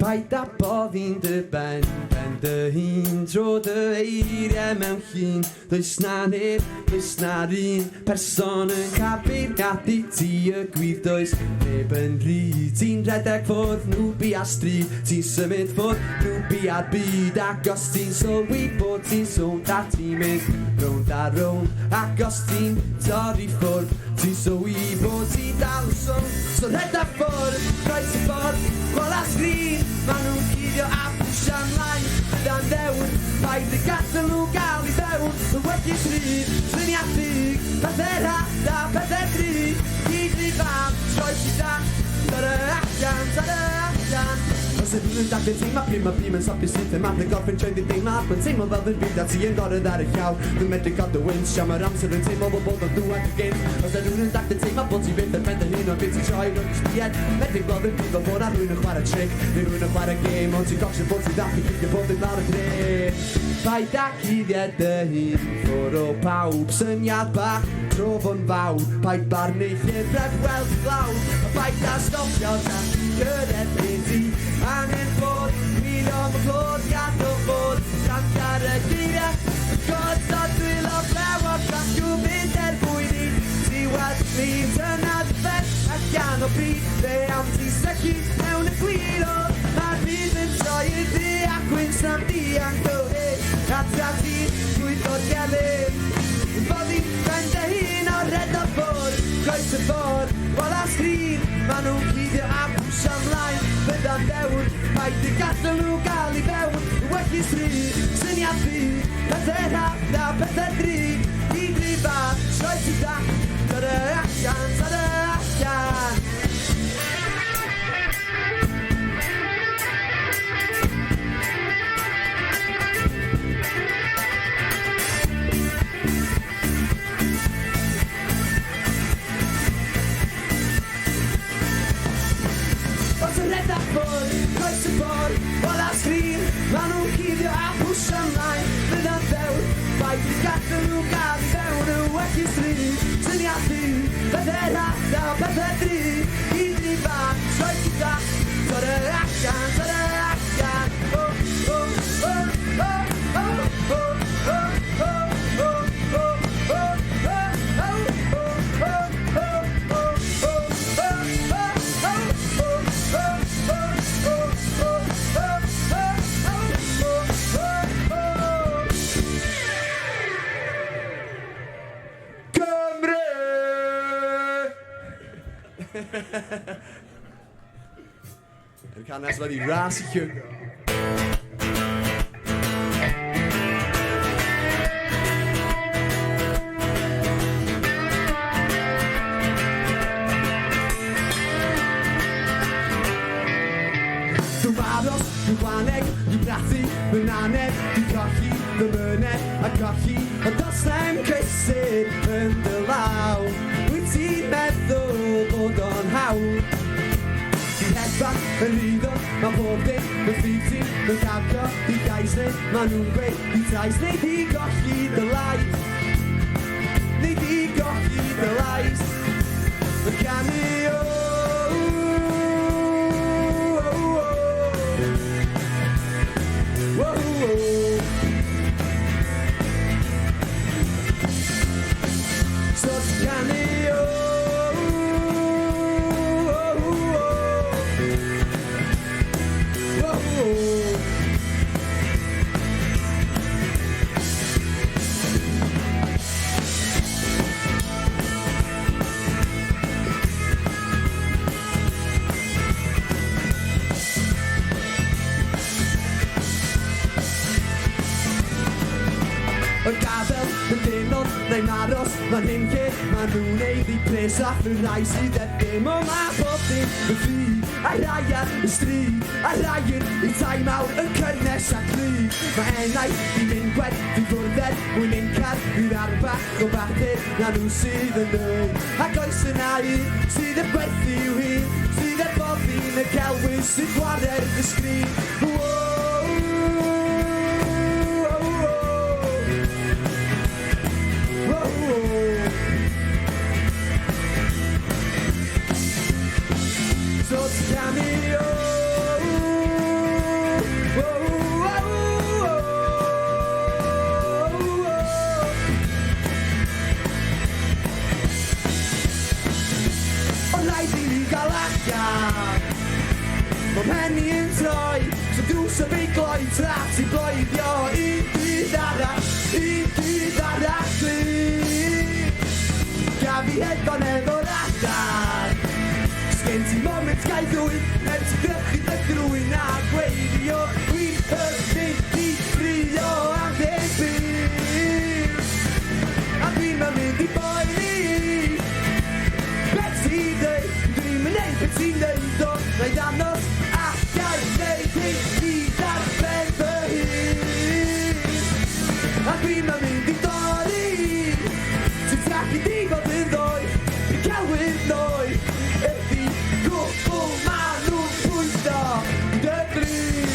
Paid a bod hi'n dy ben dy hun dro dy eiriau mewn llun. Does na neb, does na'r un person yn cabeirniadu ti y gwir. Does neb yn rhy, ti'n rhedeg ffwrdd nhw bu a stryd. Ti'n symud ffwrdd nhw bu a'r byd. Ac os ti'n sylwi bod ti'n sownd a ti'n mynd rownd a rownd. Ac os ti'n torri ffwrdd, ti'n sylwi bod ti'n dal sownd. So rhedeg ffwrdd, croes y ffordd, gwal a sgrin. Maen nhw'n cuddio a pwysio ymlaen gyda'n ddewr. Paid y gadael nhw gael i fewn. Y wedyn rhydd, syniadig, pethau rhad a pethau drud. Gyd rhy fan, troes i dan, tar y allan. Os ydyn nhw'n daclyn teimlo pryd mae byd yn sopi sydd yn math y gorffen trwy di deimlad. Mae'n teimlo fel fy'n byd a ti yn gorydd ar y llaw. Dwi'n medru god y wynt, siam yr amser yn teimlo fel bod o'n dŵad y gyn. Os ydyn nhw'n daclyn teimlo bod ti fynd yn penderfynu o'n byd ti'n troi rwy'n ysbied. Medru gweld yn byd fel bod a rwy'n yn chwarae trick, neu rwy'n yn chwarae game, ond ti'n gosio bod ti'n daclyn cyddio bod yn lawr y dref. Paid a cuddiad dy hun, ffwr o pawb, syniad bach, trofo'n fawr. Paid barnu llyfrau gweld glawd, a paid a stopio tan ti'n gyrraedd beth ti angen bod. Gwylio fy clod, gadw bod, tancar y geiriau, y god o dwylo flewod, gan gwybod bwyd i. Ti weld fi'n tynad fer, ac gan o bryd, fe am ti sychu mewn y gwiro. Mae'r byd yn troi y ddi ac wyns na'n dianc o hyn. A tra ti gwybod gelyn, bod i'n ben dy hun o red o ffwrdd. Croes y ffordd, wal a sgrin, maen nhw'n cuddio a pwysio ymlaen bydda'n ddewr. Paid y gadael nhw gael i fewn. Y wedi stryd, syniad byd, pethau rhad a pethau drud. Gyd rhy fan, troes i dan, tar y allan. Rhedeg ffwrdd, croes y ffordd, wal a sgrin. Maen nhw'n cuddio a pwysio ymlaen bydda'n ddewr. Paid i gadael nhw gael i fewn. Y wedi stryd, syniad byd, pethau rhad a pethau drud. Gyd rhy fan, troes i dan, tar y allan. Oh, oh, oh, oh, oh, oh, oh, oh, oh. Yr canes wedi ras I Hugo. Dwi'n aros, dwi'n gwaneg, dwi'n brathu, dwi'n aneb, dwi'n colli, dwi'n myned a colli. Ond os na'n cysur yn dy law, wyt ti'n meddwl bod o'n hawdd. Ti'n hedfan, yn rhyddo, mae pob dim, yn ffydd ti, yn gadro, di gais neu, mae nhw'n gweud, di trais neu di golli dy lais. Neu di golli dy lais. Yn canu so ti'n canu yn gadael, yn dynod, neu'n aros, ma'n hyn lle, ma'n nhw'n neud I pres a fy rai sydd erbyn. O ma bob dim yn ffydd, a rai ar y stryd, a rai yn tai mawr yn cyrnes a clyd. Mae enau Di mynd gwed, di fwrdded, mwyn ein car, Bydd arbach o bathur, na nhw sydd yn dweud. Ac oes yna un sydd yn gwerthu i'w hun, sydd yn boddi'n y celwys sydd gwared y sgrin. So ti'n canu rhaid i ni gael allan. Mae penni yn troi, so drws y beigloi tra ti bloeddio. Un byd arall glir. Gaf i hedfan efo'r adar. Sgen ti moment gael ddwyn, ti ddychu dydrwyn a gweirio. Wy'n mynd i ffrio am ddebyn. A dwi'n mynd i boeni. Beth ti'n dweud, dwi'n mynd beth ti'n dweud o. Rhaid anos ac gael neud hyn i darben fy hun. A dwi'n mynd i dorri. Ti'n trac i di fod yn ddoi, i celwyr noi. Ydi gwbl ma nhw'n pwydo dy glyd.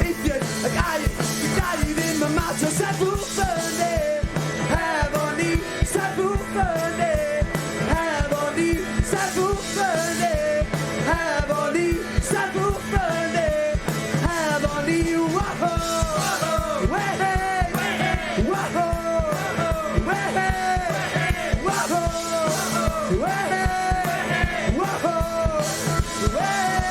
Idiot, a guy in my mouth, just a fool, fyny efo ni, sefw fyny efo ni, sefw fyny efo ni, wahodd, wehey, wahodd, wehey, wahodd, wehey, wahodd, wehey.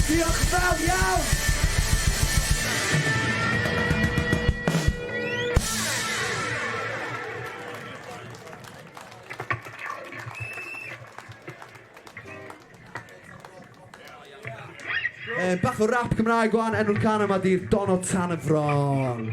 Diolch yn fawr iawn! Bach o rap Cymraeg gwan, enw'r can yma di'r TewTewTennau.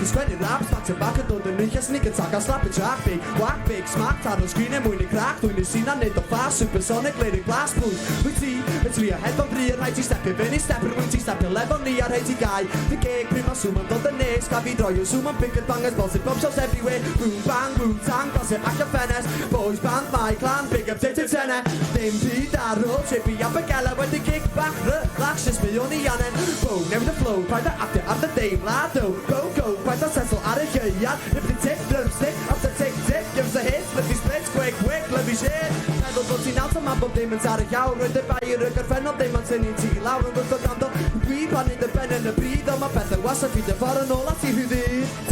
Sgwennu raps back to back a dod yn rich a sneak attack a slap a track big whack big smack tad o'n sgrin e mwyn i crack dwi'n sy'n a neud o fast supersonic leirig glas blwydd wyt ti y tri a head o'n bri a rhaid ti stepio fyny stepio rwy'n ti stepio lefel ni a rhaid ti gau the gig pryd ma' swm yn dod yn nes ga fi droi o swm yn big and bangers bosib bob shows everywhere boom bang boom tang bosib ac a ffenes boys band my clan big up TewTewTennau ddim byd ar ôl chippy a begela wedi gig back relax just mi o'n i anen bow newid y flow paid a actio ar the deimlad o go paid a settle ar y geiad if the tick drumstick after tick gives a hit let me split quick let me shit meddwl bod ti'n out o man bob dim yn tar y llaw roedd y bair y gorffennol ddim yn tynnu ti lawr yn gwrth o gando dwi pan nid y ben yn y bryd o mae pethau wasa fi dy ffordd yn ôl a ti hwyddi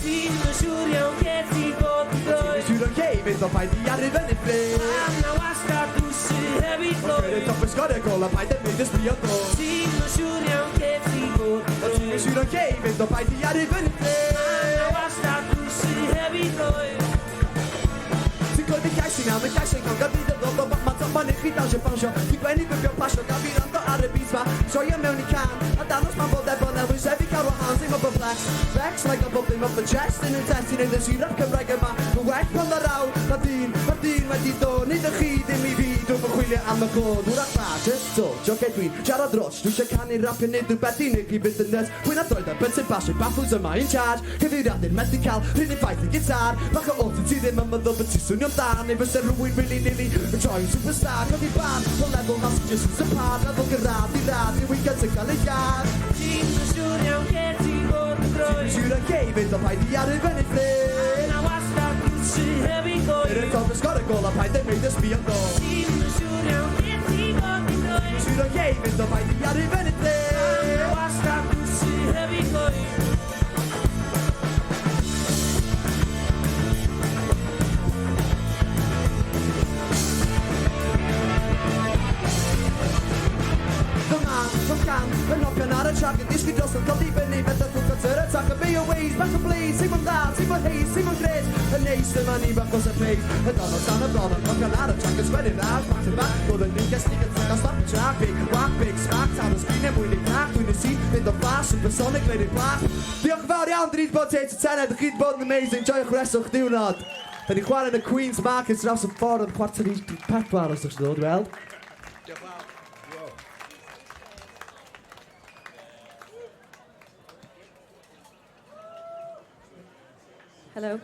ti'n yn siŵr iawn ge ti bod yn gloi ti'n yn siŵr o'n gei fynd o paid i arru fyny ffrid am na wastad gwsi hefi gloi Fyr y top yn sgorio gol a paid yn mynd ysbrio go ti'n yn siŵr iawn ge ti bod yn gloi ti'n yn siŵr o'n gei fynd o paid i arru fyny ffrid am na wastad gwsi hefi gloi Ti'n gwybod i gais i nawr, y gais i'n cael gafyd y ddod o bach ma'n top ma'n eich chi dawsio bawsio Ti'n gwenu bybio plasio, gafi rando ar y beats ma Sioio mewn i can, a danos ma'n bod efo newid Sefi cael wahans, ddim o bod flex Flex like a bob ddim off the chest Yn yw'n test, i'n neud y siraf Cymraeg yma Yn well pan dda raw, na dyn wedi dod Nid y chi ddim i fi, dwi'n fy chwilio am y clod Wrach fa, just so, joge dwi'n siarad dros Dwi eisiau canu rap yn neud rhywbeth i neu chi byth yn nes Pwy'n adroed ar beth sy'n basio, baffles yma in charge Cyfeiriadur methu cael, rhywun yn ffaith y gitar Bach o auto ti ddim yn meddwl bod ti swnio'n dan Neu fysa rhywun really yn troi'n superstar Cod i ban, o level mas just yn sypad Level gyrradd i rad, i weekend sy'n cael ei iad Ti'n yn siŵr iawn ge ti bod yn droi Ti'n siŵr yn gei fynd o paid i arru fyny ffrid Na wastad gwsi hefi gloi Yr y top yn sgor y gol a paid yn mynd ysbio go Ti'n yn siŵr iawn ge ti bod yn droi Ti'n siŵr yn gei fynd o paid i arru fyny ffrid Na wastad gwsi hefi gloi Yn opian ar y track yn disgyn dros yn cod i fyny Fedda ffwrdd at yr attack yn bay o ways Bach o blades, sy'n dda, sy'n heis, sy'n gred Yn neis dyma ni bach os y peis Yn donol dan y bron yn opian ar y track yn sgwennu ras Back to back, bod yn un gestig yn track a slap y track Big whack, big smack, tan o sgrin e mwyn i crack Dwi'n y si, fynd o flas, supersonic, leid i blach Diolch yn fawr iawn, dyn ni wedi bod TewTewTennau Dych chi wedi bod yn amazing, joiwch reswch diwrnod Da ni chwarae yn y Queen's Market draws y ffordd yn chwarter i 4 os ydych chi'n dod, wel Hello.